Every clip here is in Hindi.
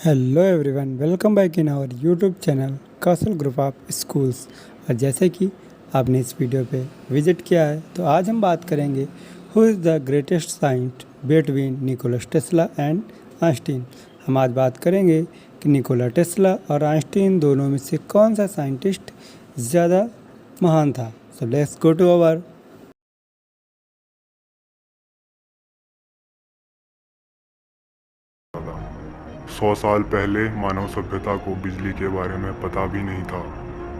Hello everyone, welcome back in our YouTube channel Kaushal group of schools. और जैसे कि आपने इस वीडियो पे विजिट किया है, तो आज हम बात करेंगे who is the greatest scientist between Nikola Tesla and Einstein. हम आज बात करेंगे कि निकोला टेस्ला और आइंस्टीन दोनों में से कौन सा साइंटिस्ट ज़्यादा महान था। So let's go to our 100 साल पहले मानव सभ्यता को बिजली के बारे में पता भी नहीं था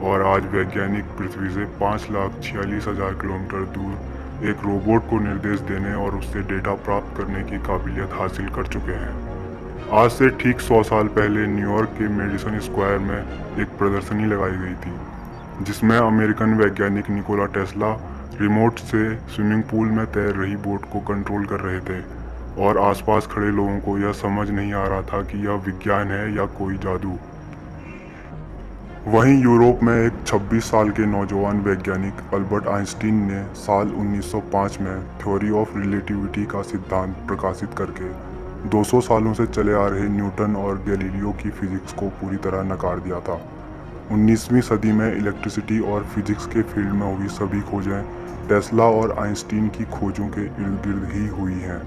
और आज वैज्ञानिक पृथ्वी से 5,46,000 किलोमीटर दूर एक रोबोट को निर्देश देने और उससे डेटा प्राप्त करने की काबिलियत हासिल कर चुके हैं। आज से ठीक 100 साल पहले न्यूयॉर्क के मेडिसन स्क्वायर में एक प्रदर्शनी लगाई गई थी जिसमें अमेरिकन वैज्ञानिक निकोला टेस्ला रिमोट से स्विमिंग पूल में तैर रही बोट को कंट्रोल कर रहे थे और आसपास खड़े लोगों को यह समझ नहीं आ रहा था कि यह विज्ञान है या कोई जादू। वहीं यूरोप में एक 26 साल के नौजवान वैज्ञानिक अल्बर्ट आइंस्टीन ने साल 1905 में थ्योरी ऑफ रिलेटिविटी का सिद्धांत प्रकाशित करके 200 सालों से चले आ रहे न्यूटन और गैलीलियो की फिजिक्स को पूरी तरह नकार दिया था। 19वीं सदी में इलेक्ट्रिसिटी और फिजिक्स के फील्ड में हुई सभी खोजें टेस्ला और आइंस्टीन की खोजों के इर्द गिर्द ही हुई हैं।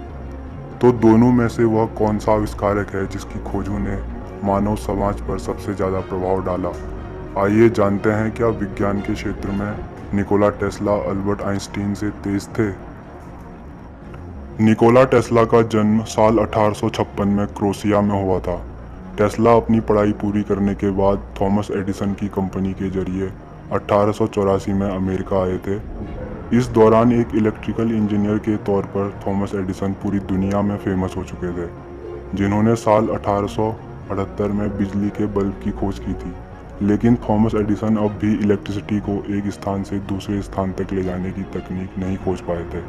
तो दोनों में से वह कौन सा आविष्कारक है जिसकी खोजों ने मानव समाज पर सबसे ज़्यादा प्रभाव डाला। आइए जानते हैं क्या विज्ञान के क्षेत्र में निकोला टेस्ला अल्बर्ट आइंस्टीन से तेज थे। निकोला टेस्ला का जन्म साल 1856 में क्रोशिया में हुआ था। टेस्ला अपनी पढ़ाई पूरी करने के बाद थॉमस एडिसन की कंपनी के जरिए 1884 में अमेरिका आए थे। इस दौरान एक इलेक्ट्रिकल इंजीनियर के तौर पर थॉमस एडिसन पूरी दुनिया में फेमस हो चुके थे, जिन्होंने साल 1878 में बिजली के बल्ब की खोज की थी। लेकिन थॉमस एडिसन अब भी इलेक्ट्रिसिटी को एक स्थान से दूसरे स्थान तक ले जाने की तकनीक नहीं खोज पाए थे।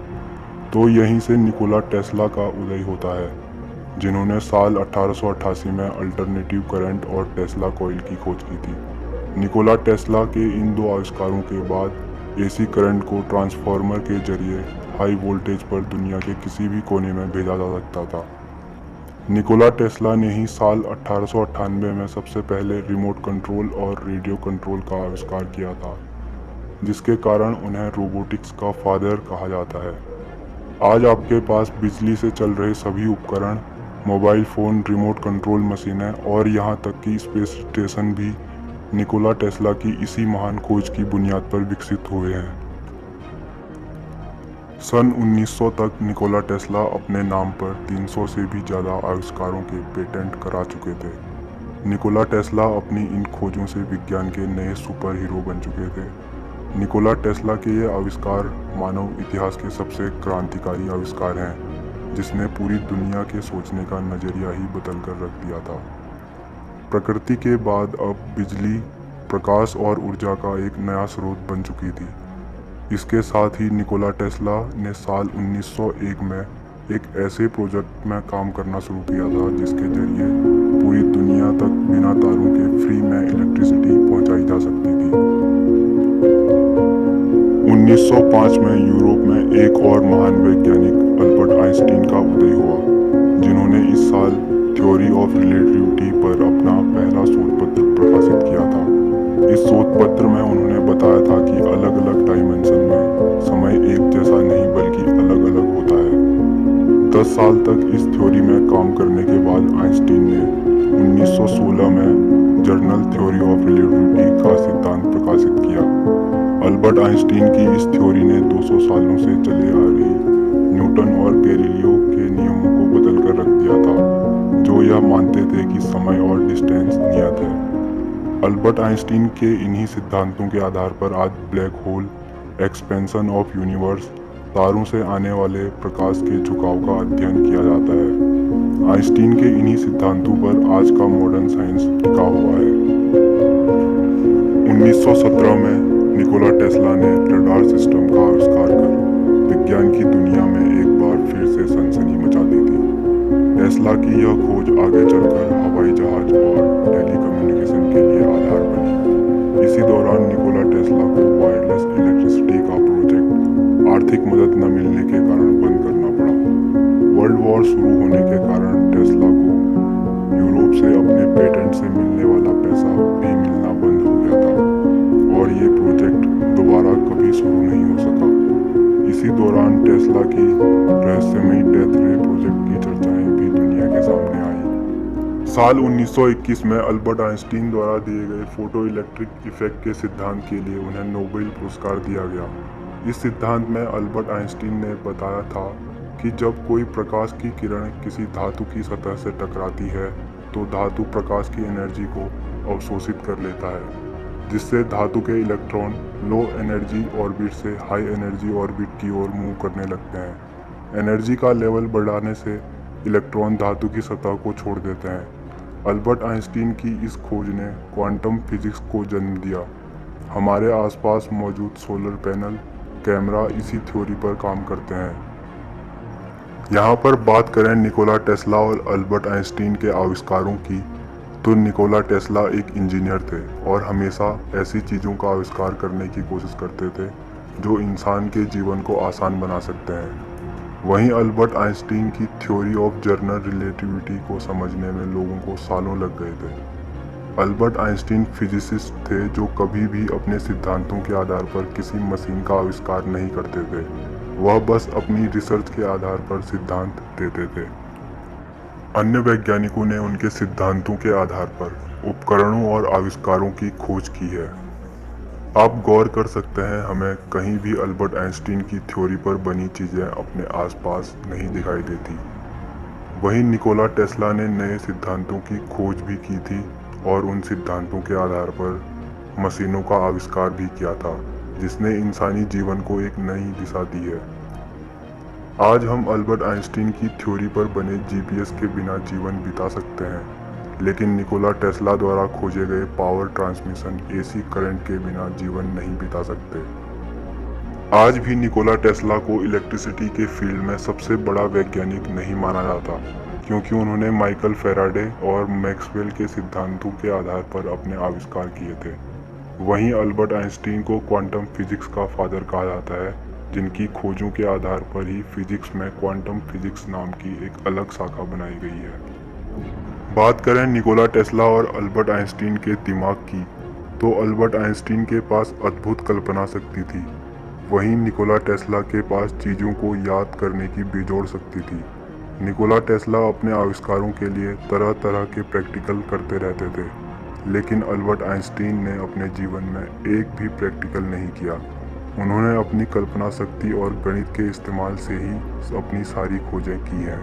तो यहीं से निकोला टेस्ला का उदय होता है, जिन्होंने साल 1888 में अल्टरनेटिव करंट और टेस्ला कॉइल की खोज की थी। निकोला टेस्ला के इन दो आविष्कारों के बाद एसी करंट को ट्रांसफार्मर के जरिए हाई वोल्टेज पर दुनिया के किसी भी कोने में भेजा जा सकता था। निकोला टेस्ला ने ही साल 1898 में सबसे पहले रिमोट कंट्रोल और रेडियो कंट्रोल का आविष्कार किया था, जिसके कारण उन्हें रोबोटिक्स का फादर कहा जाता है। आज आपके पास बिजली से चल रहे सभी उपकरण, मोबाइल फ़ोन, रिमोट कंट्रोल मशीनें और यहाँ तक कि स्पेस स्टेशन भी निकोला टेस्ला की इसी महान खोज की बुनियाद पर विकसित हुए हैं। सन 1900 तक निकोला टेस्ला अपने नाम पर 300 से भी ज़्यादा आविष्कारों के पेटेंट करा चुके थे। निकोला टेस्ला अपनी इन खोजों से विज्ञान के नए सुपर हीरो बन चुके थे। निकोला टेस्ला के ये आविष्कार मानव इतिहास के सबसे क्रांतिकारी आविष्कार हैं, जिसने पूरी दुनिया के सोचने का नज़रिया ही बदल कर रख दिया था। प्रकृति के बाद अब बिजली, प्रकाश और ऊर्जा का एक नया स्रोत बन चुकी थी। इसके साथ ही निकोला टेस्ला ने साल 1901 में एक ऐसे प्रोजेक्ट में काम करना शुरू किया था जिसके जरिए पूरी दुनिया तक बिना तारों के फ्री में इलेक्ट्रिसिटी पहुंचाई जा सकती थी। 1905 में यूरोप में एक और महान वैज्ञानिक अल्बर्ट आइंस्टीन का उदय हुआ, जिन्होंने इस साल थ्योरी ऑफ रिलेटिविटी पर अपना पहला शोध पत्र प्रकाशित किया था। इस शोध पत्र में उन्होंने बताया था कि अलग अलग डायमेंशन में समय एक जैसा नहीं बल्कि अलग अलग होता है। 10 साल तक इस थ्योरी में काम करने के बाद आइंस्टीन ने 1916 में जर्नल थ्योरी ऑफ रिलेटिविटी का सिद्धांत प्रकाशित किया। अल्बर्ट आइंस्टीन की इस थ्योरी ने 200 सालों से चले आ रही न्यूटन और गैलीलियो के नियमों को बदल कर रख दिया था, जो यह मानते थे कि समय और डिस्टेंस नियत है। अल्बर्ट आइंस्टीन के इन्हीं सिद्धांतों के आधार पर आज black hole, expansion of universe, तारों से आने वाले प्रकाश के झुकाव का अध्ययन किया जाता है। आइंस्टीन के इन्हीं सिद्धांतों पर आज का मॉडर्न साइंस टिका हुआ है। 1917 में निकोला टेस्ला ने रडार सिस्टम का आविष्कार कर विज्ञान की दुनिया में एक बार फिर से सनसनी मचा दी थी। टेस्ला की यह खोज आगे चलकर हवाई जहाज और टेलीकम्युनिकेशन के लिए आधार बनी। इसी दौरान निकोला टेस्ला को वायरलेस इलेक्ट्रिसिटी का प्रोजेक्ट आर्थिक मदद न मिलने के कारण बंद करना पड़ा। वर्ल्ड वॉर शुरू होने के कारण टेस्ला को यूरोप से अपने पेटेंट से मिलने वाला पैसा भी मिलना बंद हो गया था और ये प्रोजेक्ट दोबारा कभी शुरू नहीं हो सका। इसी दौरान टेस्ला की रहस्यमयी डेथ रे प्रोजेक्ट की चर्चाएं भी दुनिया के सामने आई। साल 1921 में अल्बर्ट आइंस्टीन द्वारा दिए गए फोटो इलेक्ट्रिक इफेक्ट के सिद्धांत के लिए उन्हें नोबेल पुरस्कार दिया गया। इस सिद्धांत में अल्बर्ट आइंस्टीन ने बताया था कि जब कोई प्रकाश की किरण किसी धातु की सतह से टकराती है तो धातु प्रकाश की एनर्जी को अवशोषित कर लेता है, जिससे धातु के इलेक्ट्रॉन लो एनर्जी ऑर्बिट से हाई एनर्जी ऑर्बिट की ओर मूव करने लगते हैं। एनर्जी का लेवल बढ़ाने से इलेक्ट्रॉन धातु की सतह को छोड़ देते हैं। अल्बर्ट आइंस्टीन की इस खोज ने क्वांटम फिजिक्स को जन्म दिया। हमारे आसपास मौजूद सोलर पैनल, कैमरा इसी थ्योरी पर काम करते हैं। यहाँ पर बात करें निकोला टेस्ला और अल्बर्ट आइंस्टीन के आविष्कारों की, तो निकोला टेस्ला एक इंजीनियर थे और हमेशा ऐसी चीज़ों का आविष्कार करने की कोशिश करते थे जो इंसान के जीवन को आसान बना सकते हैं। वहीं अल्बर्ट आइंस्टीन की थ्योरी ऑफ जनरल रिलेटिविटी को समझने में लोगों को सालों लग गए थे। अल्बर्ट आइंस्टीन फिजिसिस्ट थे जो कभी भी अपने सिद्धांतों के आधार पर किसी मशीन का आविष्कार नहीं करते थे, वह बस अपनी रिसर्च के आधार पर सिद्धांत देते थे। अन्य वैज्ञानिकों ने उनके सिद्धांतों के आधार पर उपकरणों और आविष्कारों की खोज की है। आप गौर कर सकते हैं, हमें कहीं भी अल्बर्ट आइंस्टीन की थ्योरी पर बनी चीज़ें अपने आसपास नहीं दिखाई देती। वहीं निकोला टेस्ला ने नए सिद्धांतों की खोज भी की थी और उन सिद्धांतों के आधार पर मशीनों का आविष्कार भी किया था, जिसने इंसानी जीवन को एक नई दिशा दी है। आज हम अल्बर्ट आइंस्टीन की थ्योरी पर बने जीपीएस के बिना जीवन बिता सकते हैं, लेकिन निकोला टेस्ला द्वारा खोजे गए पावर ट्रांसमिशन एसी करंट के बिना जीवन नहीं बिता सकते। आज भी निकोला टेस्ला को इलेक्ट्रिसिटी के फील्ड में सबसे बड़ा वैज्ञानिक नहीं माना जाता, क्योंकि उन्होंने माइकल फैराडे और मैक्सवेल के सिद्धांतों के आधार पर अपने आविष्कार किए थे। वहीं अल्बर्ट आइंस्टीन को क्वांटम फिजिक्स का फादर कहा जाता है, जिनकी खोजों के आधार पर ही फिजिक्स में क्वांटम फिजिक्स नाम की एक अलग शाखा बनाई गई है। बात करें निकोला टेस्ला और अल्बर्ट आइंस्टीन के दिमाग की, तो अल्बर्ट आइंस्टीन के पास अद्भुत कल्पना शक्ति थी, वहीं निकोला टेस्ला के पास चीज़ों को याद करने की बेजोड़ शक्ति थी। निकोला टेस्ला अपने आविष्कारों के लिए तरह तरह के प्रैक्टिकल करते रहते थे, लेकिन अल्बर्ट आइंस्टीन ने अपने जीवन में एक भी प्रैक्टिकल नहीं किया। उन्होंने अपनी कल्पना शक्ति और गणित के इस्तेमाल से ही अपनी सारी खोजें की हैं।